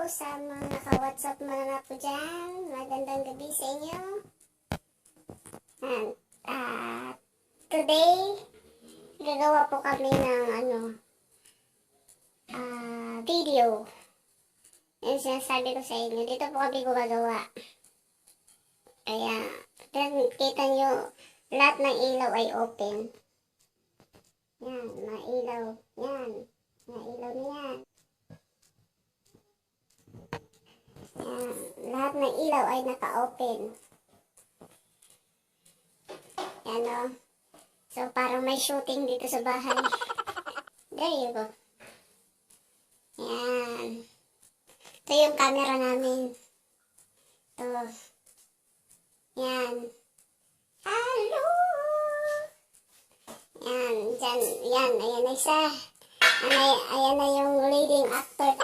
sa mga naka-WhatsApp mga po dyan. Magandang gabi sa inyo. And, today, gagawa po kami ng video. Yung sinasabi ko sa inyo, dito po kami gumagawa. Kaya, kita nyo, lahat ng ilaw ay open. Yan, mga ilaw. Yan, mga ilaw na yan. Yan, lahat ng ilaw ay naka-open. Yan o. So, parang may shooting dito sa bahay. There you go. Yan. Ito yung camera namin. Ito. Yan. Hello! Yan, dyan. Yan, ayan na isa. Ayan na yung leading actor.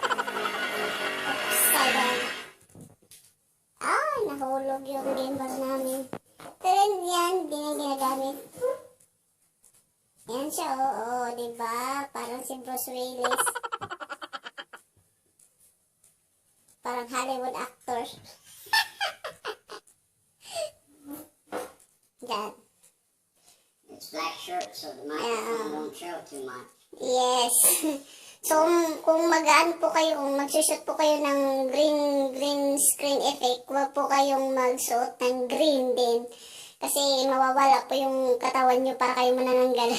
Oops, nahulog yung gimbal namin. Pero yan, hindi na ginagamit. Yan siya, oo, diba? Parang si Bruce Willis. Parang Hollywood actor. Yan. It's black shirt, so the microphone don't show too much. Yes. So, kung mag-ano po kayo, kung magsushoot po kayo ng green screen effect, huwag po kayong magsuot ng green din. Kasi mawawala po yung katawan nyo para kayo manananggal.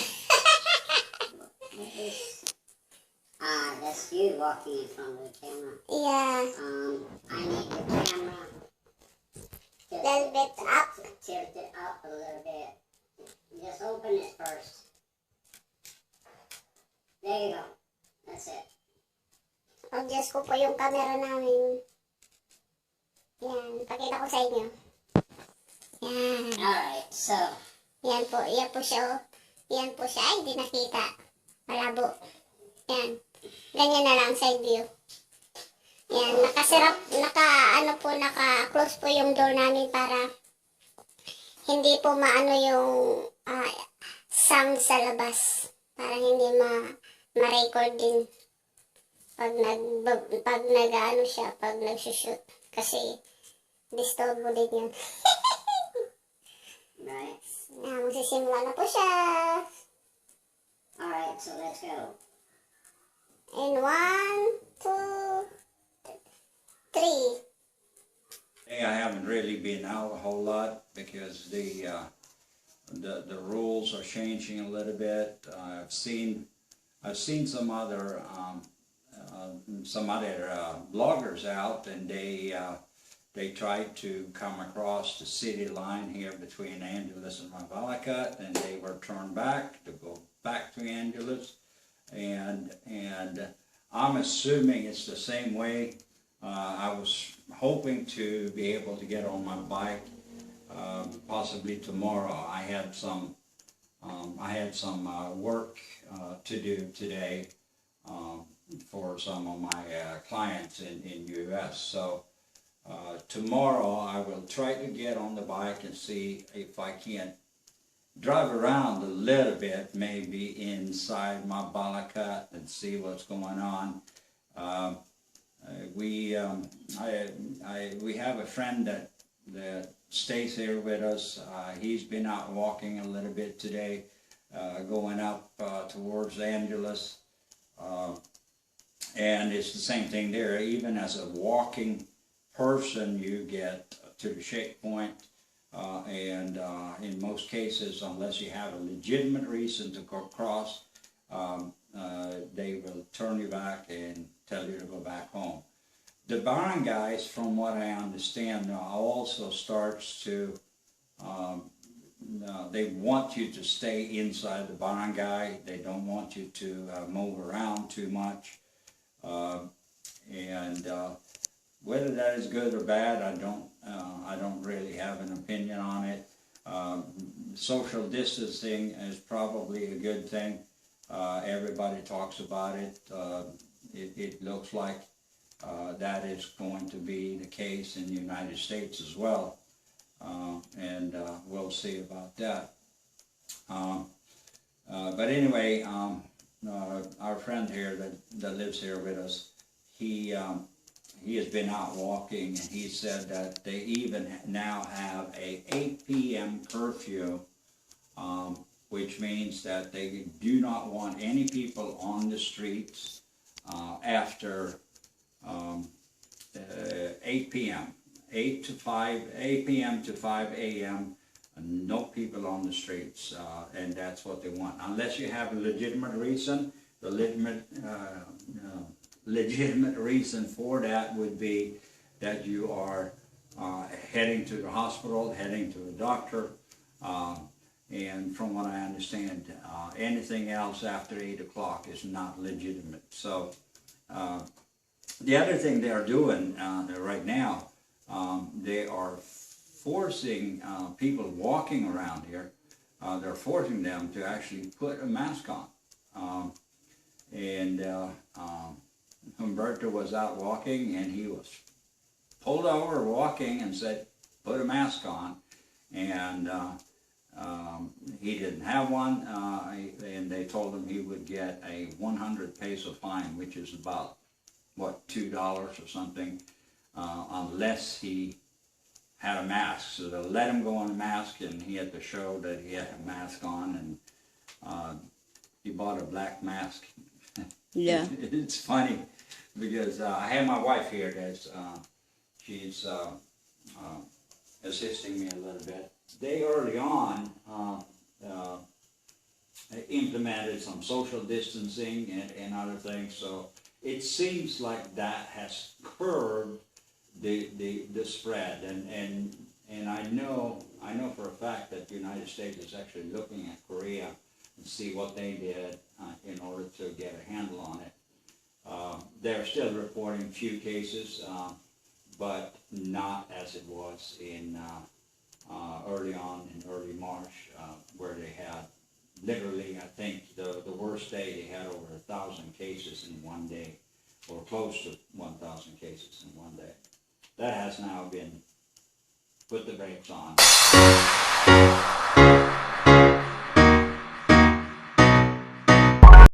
That's you walking in front of the camera. Yeah. I need the camera. Little bit up. Tilt it up a little bit. Just open it first. There you go. That's it. Adjust ko po yung camera namin. Yan. Pakita ko sa inyo. Yan. Alright, so. Yan po. Yan po siya. Oh. Yan po siya. Ay, hindi nakita. Malabo. Yan. Ganyan na lang side view. Yan. Nakasirap. Naka-close po yung door namin para hindi po maano yung sound sa labas. Para hindi ma-record din pag nagsushoot. Kasi disturbo din yun. Right. Magsisimula na po siya. Alright, so let's go. And 1, 2, 3. I haven't really been out a whole lot because the rules are changing a little bit. I've seen some other bloggers out, and they tried to come across the city line here between Angeles and Mavalacat, and they were turned back to go back to Angeles, and I'm assuming it's the same way. I was hoping to be able to get on my bike possibly tomorrow. I had some work to do today for some of my clients in U.S. So tomorrow I will try to get on the bike and see if I can drive around a little bit, maybe inside Mavalacat, and see what's going on. We have a friend that stays here with us. He's been out walking a little bit today, going up towards Angeles, and it's the same thing there. Even as a walking person, you get to the shake point, and in most cases, unless you have a legitimate reason to go across, they will turn you back and tell you to go back home. The barangays, from what I understand, also starts to, they want you to stay inside the barangay. They don't want you to move around too much. Whether that is good or bad, I don't really have an opinion on it. Social distancing is probably a good thing. Everybody talks about it. It looks like that is going to be the case in the United States as well, and we'll see about that. But anyway, our friend here that lives here with us, he he has been out walking, and he said that they even now have a 8 p.m. curfew, which means that they do not want any people on the streets after 8 p.m. 8 p.m. to 5 a.m. No people on the streets, and that's what they want. Unless you have a legitimate reason, the legitimate reason for that would be that you are heading to the hospital, heading to a doctor, and from what I understand, anything else after 8 o'clock is not legitimate. So the other thing they are doing right now, they are forcing people walking around here, they're forcing them to actually put a mask on. Humberto was out walking, and he was pulled over walking and said, put a mask on. And he didn't have one, and they told him he would get a 100 peso fine, which is about, what, $2 or something, unless he had a mask. So they let him go on a mask, and he had to show that he had a mask on, and he bought a black mask. Yeah. It's funny, because I have my wife here that's, she's assisting me a little bit. They early on implemented some social distancing and other things, so it seems like that has curbed the spread, and I know for a fact that the United States is actually looking at Korea and see what they did in order to get a handle on it. They're still reporting few cases, but not as it was in early on in early March, where they had literally, I think the worst day they had over 1,000 cases in one day, or close to 1,000 cases in one day. That has now been put the brakes on.